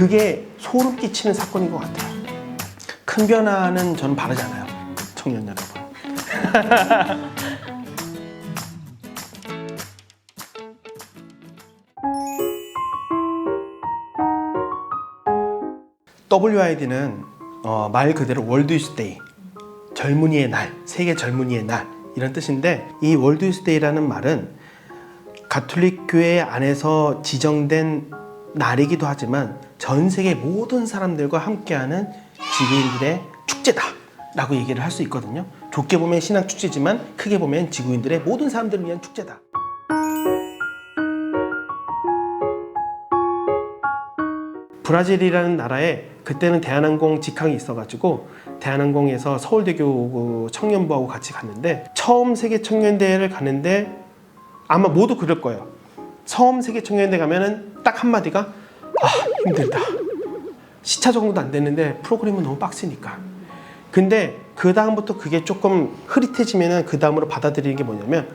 그게 소름 끼치는 사건인 것 같아요. 큰 변화는 저는 바라지 않아요, 청년 여러분. WID는 말 그대로 월드 유스 데이, 젊은이의 날, 세계 젊은이의 날 이런 뜻인데, 이 월드 유스 데이라는 말은 가톨릭 교회 안에서 지정된 날이기도 하지만 전 세계 모든 사람들과 함께하는 지구인들의 축제다 라고 얘기를 할 수 있거든요. 좋게 보면 신앙 축제지만 크게 보면 지구인들의 모든 사람들을 위한 축제다. 브라질이라는 나라에 그때는 대한항공 직항이 있어가지고 대한항공에서 서울대교 청년부하고 같이 갔는데, 처음 세계 청년대회를 가는데 아마 모두 그럴 거예요. 처음 세계 청년대 가면은 딱 한마디가 힘들다. 시차 정도도 안 됐는데 프로그램은 너무 빡세니까. 근데 그 다음부터 그게 조금 흐릿해지면은 그 다음으로 받아들이는 게 뭐냐면,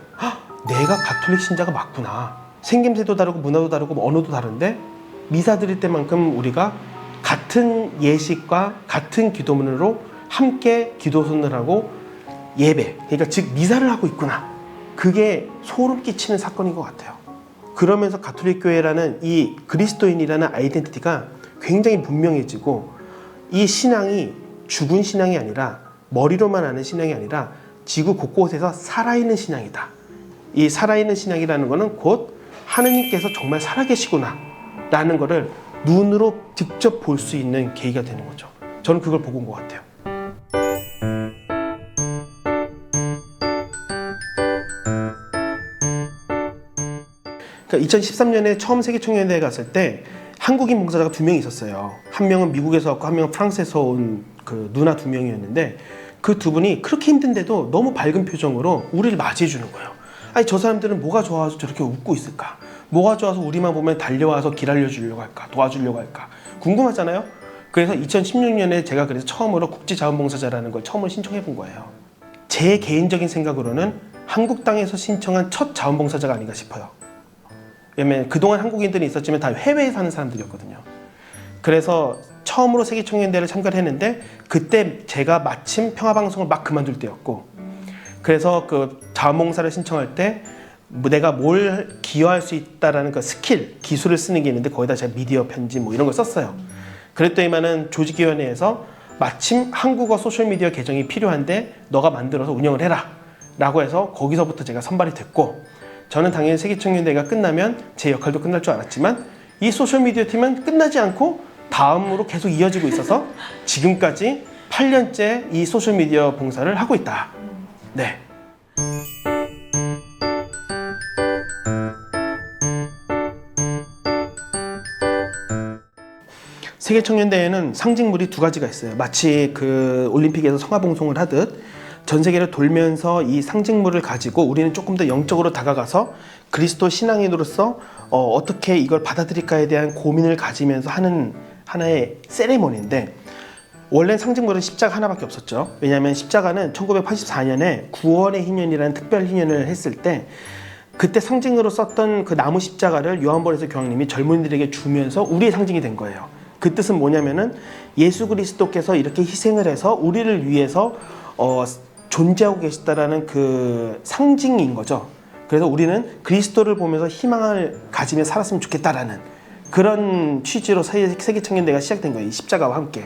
내가 가톨릭 신자가 맞구나. 생김새도 다르고 문화도 다르고 언어도 다른데 미사 드릴 때만큼 우리가 같은 예식과 같은 기도문으로 함께 기도선을 하고 예배, 그러니까 즉 미사를 하고 있구나. 그게 소름 끼치는 사건인 것 같아요. 그러면서 가톨릭 교회라는 이 그리스도인이라는 아이덴티티가 굉장히 분명해지고, 이 신앙이 죽은 신앙이 아니라, 머리로만 아는 신앙이 아니라 지구 곳곳에서 살아있는 신앙이다. 이 살아있는 신앙이라는 것은 곧 하느님께서 정말 살아계시구나 라는 것을 눈으로 직접 볼 수 있는 계기가 되는 거죠. 저는 그걸 보고 온 것 같아요. 그러니까 2013년에 처음 세계청년대회 갔을 때 한국인 봉사자가 2명이 있었어요. 한 명은 미국에서 왔고 한 명은 프랑스에서 온 그 누나 2명이었는데, 그 두 분이 그렇게 힘든데도 너무 밝은 표정으로 우리를 맞이해 주는 거예요. 아니, 저 사람들은 뭐가 좋아서 저렇게 웃고 있을까? 뭐가 좋아서 우리만 보면 달려와서 길 알려주려고 할까? 도와주려고 할까? 궁금하잖아요? 그래서 2016년에 제가 그래서 처음으로 국제자원봉사자라는 걸 처음으로 신청해 본 거예요. 제 개인적인 생각으로는 한국 땅에서 신청한 첫 자원봉사자가 아닌가 싶어요. 왜냐면 그동안 한국인들이 있었지만 다 해외에 사는 사람들이었거든요. 그래서 처음으로 세계청년대회를 참가를 했는데, 그때 제가 마침 평화방송을 막 그만둘 때였고, 그래서 그 자원봉사를 신청할 때 내가 뭘 기여할 수 있다라는 그 스킬, 기술을 쓰는 게 있는데 거기다 제가 미디어 편집 뭐 이런 걸 썼어요. 그랬더니만은 조직위원회에서 마침 한국어 소셜미디어 계정이 필요한데 너가 만들어서 운영을 해라 라고 해서 거기서부터 제가 선발이 됐고, 저는 당연히 세계청년대회가 끝나면 제 역할도 끝날 줄 알았지만 이 소셜미디어 팀은 끝나지 않고 다음으로 계속 이어지고 있어서 지금까지 8년째 이 소셜미디어 봉사를 하고 있다. 네. 세계청년대회는 상징물이 2가지가 있어요. 마치 그 올림픽에서 성화봉송을 하듯 전 세계를 돌면서 이 상징물을 가지고 우리는 조금 더 영적으로 다가가서 그리스도 신앙인으로서 어떻게 이걸 받아들일까에 대한 고민을 가지면서 하는 하나의 세레모니인데, 원래 상징물은 십자가 하나밖에 없었죠. 왜냐하면 십자가는 1984년에 구원의 희년이라는 특별 희년을 했을 때, 그때 상징으로 썼던 그 나무 십자가를 요한복음 교황님이 젊은이들에게 주면서 우리의 상징이 된 거예요. 그 뜻은 뭐냐면은 예수 그리스도께서 이렇게 희생을 해서 우리를 위해서 존재하고 계시다라는 그 상징인 거죠. 그래서 우리는 그리스도를 보면서 희망을 가지며 살았으면 좋겠다라는 그런 취지로 세계청년대회가 시작된 거예요. 이 십자가와 함께.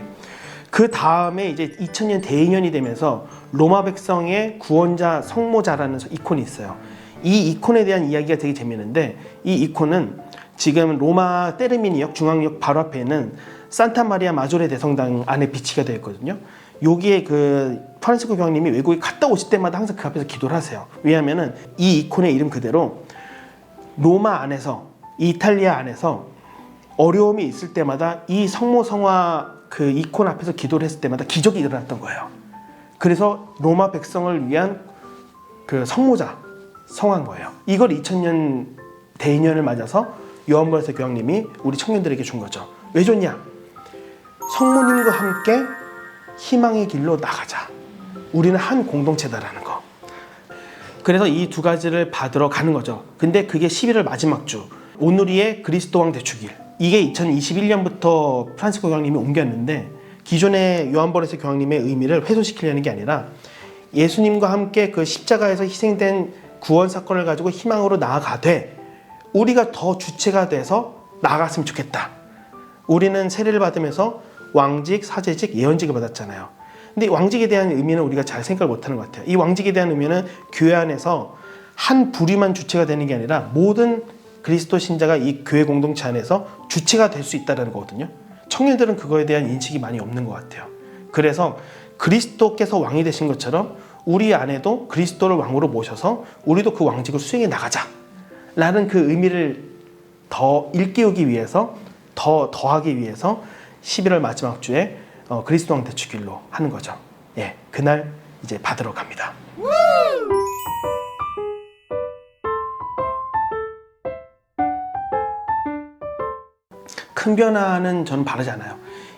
그 다음에 이제 2000년 대인년이 되면서 로마 백성의 구원자 성모자라는 이콘이 있어요. 이 이콘에 대한 이야기가 되게 재미있는데, 이 이콘은 지금 로마 테르미니역 중앙역 바로 앞에 있는 산타 마리아 마조레 대성당 안에 비치가 되어 있거든요. 여기에 그 프란시스코 교황님이 외국에 갔다 오실 때마다 항상 그 앞에서 기도를 하세요. 왜냐하면은 이 이콘의 이름 그대로 로마 안에서, 이탈리아 안에서 어려움이 있을 때마다 이 성모 성화 그 이콘 앞에서 기도를 했을 때마다 기적이 일어났던 거예요. 그래서 로마 백성을 위한 그 성모자 성한 거예요. 이걸 2000년 대인년을 맞아서 요한복음 교황님이 우리 청년들에게 준 거죠. 왜 줬냐? 성모님과 함께 희망의 길로 나가자. 우리는 한 공동체다라는 거. 그래서 이 2가지를 받으러 가는 거죠. 근데 그게 11월 마지막 주, 오누리의 그리스도 왕 대축일, 이게 2021년부터 프란시스코 교황님이 옮겼는데 기존의 요한버레스 교황님의 의미를 훼손시키려는 게 아니라 예수님과 함께 그 십자가에서 희생된 구원 사건을 가지고 희망으로 나아가되 우리가 더 주체가 돼서 나아갔으면 좋겠다. 우리는 세례를 받으면서 왕직, 사제직, 예언직을 받았잖아요. 근데 이 왕직에 대한 의미는 우리가 잘 생각을 못하는 것 같아요. 이 왕직에 대한 의미는 교회 안에서 한 부류만 주체가 되는 게 아니라 모든 그리스도 신자가 이 교회 공동체 안에서 주체가 될 수 있다는 거거든요. 청년들은 그거에 대한 인식이 많이 없는 것 같아요. 그래서 그리스도께서 왕이 되신 것처럼 우리 안에도 그리스도를 왕으로 모셔서 우리도 그 왕직을 수행해 나가자 라는 그 의미를 더 일깨우기 위해서 더 더하기 위해서 11월 마지막 주에 그리스도 왕 대축일로 하는 거죠. 예, 그날 이제 받으러 갑니다. 큰 변화는 저는 바라지 않아요.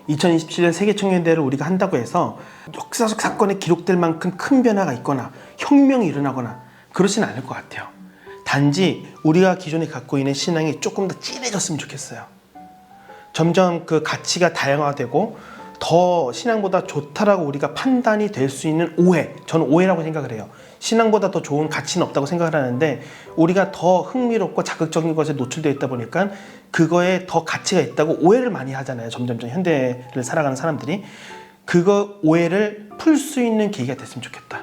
2027년 세계청년대회를 우리가 한다고 해서 역사적 사건에 기록될 만큼 큰 변화가 있거나 혁명이 일어나거나 그러진 않을 것 같아요. 단지 우리가 기존에 갖고 있는 신앙이 조금 더 진해졌으면 좋겠어요. 점점 그 가치가 다양화되고 더 신앙보다 좋다라고 우리가 판단이 될 수 있는 오해, 저는 오해라고 생각을 해요. 신앙보다 더 좋은 가치는 없다고 생각을 하는데 우리가 더 흥미롭고 자극적인 것에 노출되어 있다 보니까 그거에 더 가치가 있다고 오해를 많이 하잖아요. 점점점 현대를 살아가는 사람들이. 그거 오해를 풀 수 있는 계기가 됐으면 좋겠다.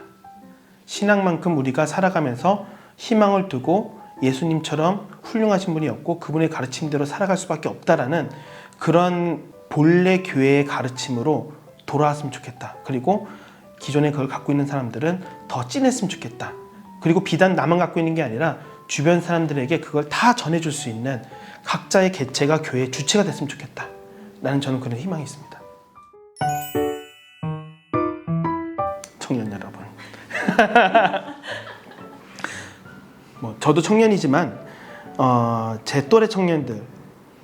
신앙만큼 우리가 살아가면서 희망을 두고 예수님처럼 훌륭하신 분이 없고 그분의 가르침대로 살아갈 수밖에 없다라는 그런 본래 교회의 가르침으로 돌아왔으면 좋겠다. 그리고 기존에 그걸 갖고 있는 사람들은 더 진했으면 좋겠다. 그리고 비단 나만 갖고 있는 게 아니라 주변 사람들에게 그걸 다 전해줄 수 있는 각자의 개체가 교회의 주체가 됐으면 좋겠다. 라는 저는 그런 희망이 있습니다. 청년 여러분. 저도 청년이지만 제 또래 청년들,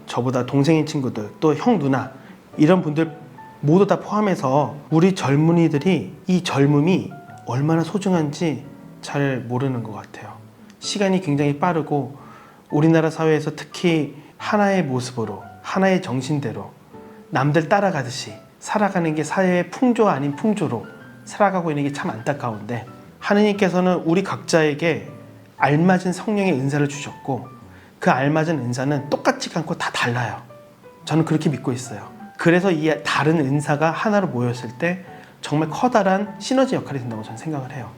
저보다 동생인 친구들, 또 형, 누나 이런 분들 모두 다 포함해서 우리 젊은이들이 이 젊음이 얼마나 소중한지 잘 모르는 것 같아요. 시간이 굉장히 빠르고 우리나라 사회에서 특히 하나의 모습으로, 하나의 정신대로 남들 따라가듯이 살아가는 게 사회의 풍조 아닌 풍조로 살아가고 있는 게 참 안타까운데 하느님께서는 우리 각자에게 알맞은 성령의 은사를 주셨고 그 알맞은 은사는 똑같지 않고 다 달라요. 저는 그렇게 믿고 있어요. 그래서 이 다른 은사가 하나로 모였을 때 정말 커다란 시너지 역할이 된다고 저는 생각을 해요.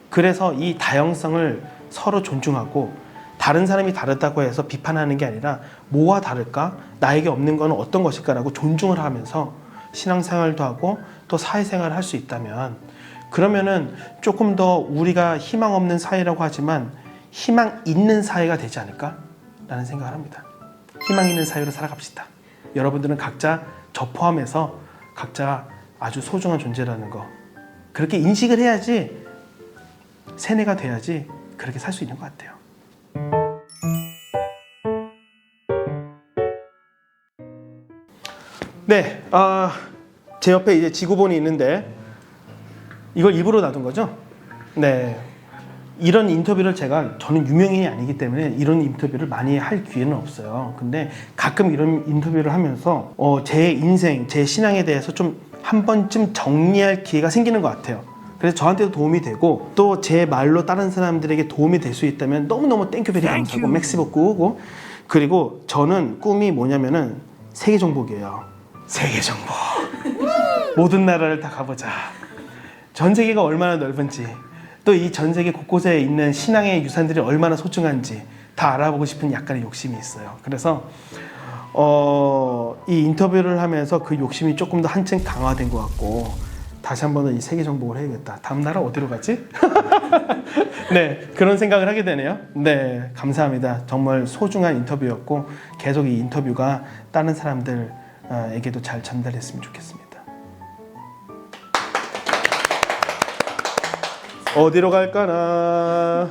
그래서 이 다양성을 서로 존중하고 다른 사람이 다르다고 해서 비판하는 게 아니라 뭐가 다를까? 나에게 없는 건 어떤 것일까라고 존중을 하면서 신앙생활도 하고 또 사회생활을 할 수 있다면 그러면은 조금 더 우리가 희망 없는 사회라고 하지만 희망 있는 사회가 되지 않을까? 라는 생각을 합니다. 희망 있는 사회로 살아갑시다. 여러분들은 각자 저 포함해서 각자 아주 소중한 존재라는 거 그렇게 인식을 해야지 세뇌가 돼야지 그렇게 살 수 있는 것 같아요. 네, 제 옆에 이제 지구본이 있는데 이걸 일부러 놔둔 거죠? 네. 이런 인터뷰를 저는 유명인이 아니기 때문에 이런 인터뷰를 많이 할 기회는 없어요. 근데 가끔 이런 인터뷰를 하면서 제 인생, 제 신앙에 대해서 좀 한 번쯤 정리할 기회가 생기는 것 같아요. 그래서 저한테도 도움이 되고 또 제 말로 다른 사람들에게 도움이 될 수 있다면 너무너무 땡큐베리 감사하고 맥시버 꾸고 그리고 저는 꿈이 뭐냐면은 세계 정복이에요. 세계 정복. 모든 나라를 다 가보자. 전 세계가 얼마나 넓은지 또 이 전 세계 곳곳에 있는 신앙의 유산들이 얼마나 소중한지 다 알아보고 싶은 약간의 욕심이 있어요. 그래서 이 인터뷰를 하면서 그 욕심이 조금 더 한층 강화된 것 같고 다시 한 번은 이 세계 정복을 해야겠다. 다음 나라 어디로 가지? 네, 그런 생각을 하게 되네요. 네, 감사합니다. 정말 소중한 인터뷰였고 계속 이 인터뷰가 다른 사람들에게도 잘 전달했으면 좋겠습니다. 어디로 갈까나?